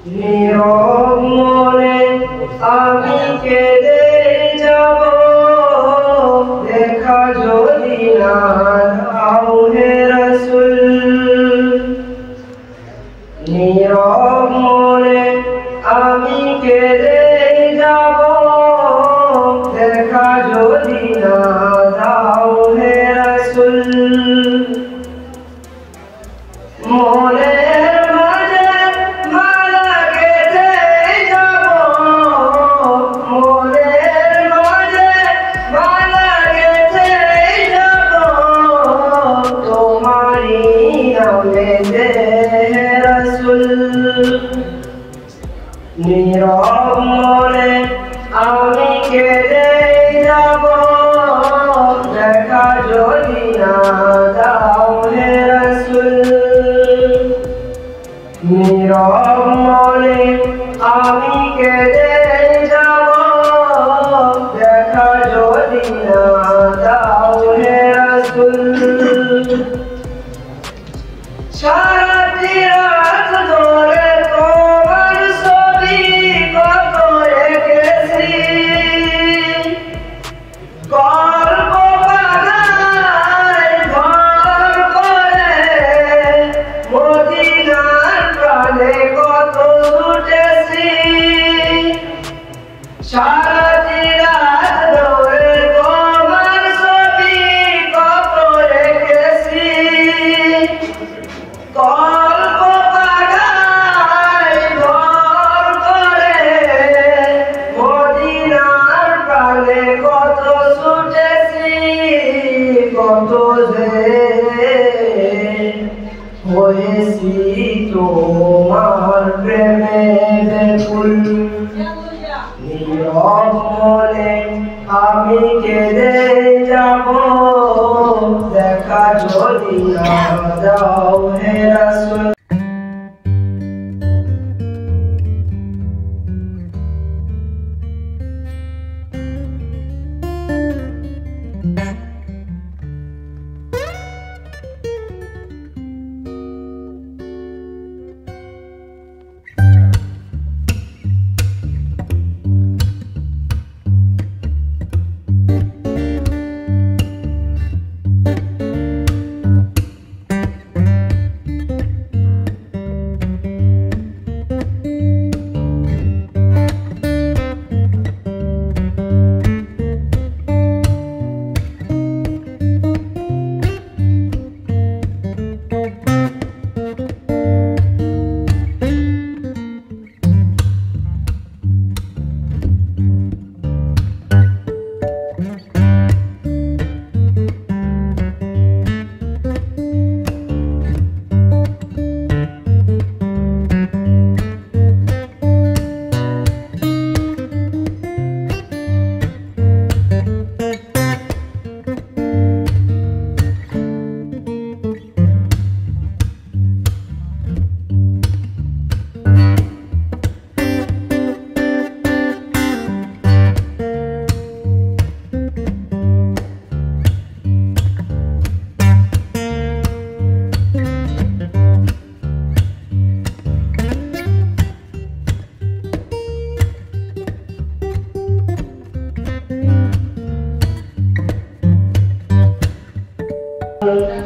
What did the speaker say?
নীরব মনে আমি কেঁদে যাব, দেখা যদি না দাও হে রাসূল। নীরব মনে আমি কেঁদে যাব, দেখা যদি না দাও হে রাসূল। মনের মাঝে মালা গেঁথে যাব, মনের মাঝে মালা গেঁথে যাব, তোমারই নামেতে হে রাসূল। নীরব মনে আমি কেঁদে যাব, দেখা যদি না দাও হে রাসূল। নীরব মনে আমি কেঁদে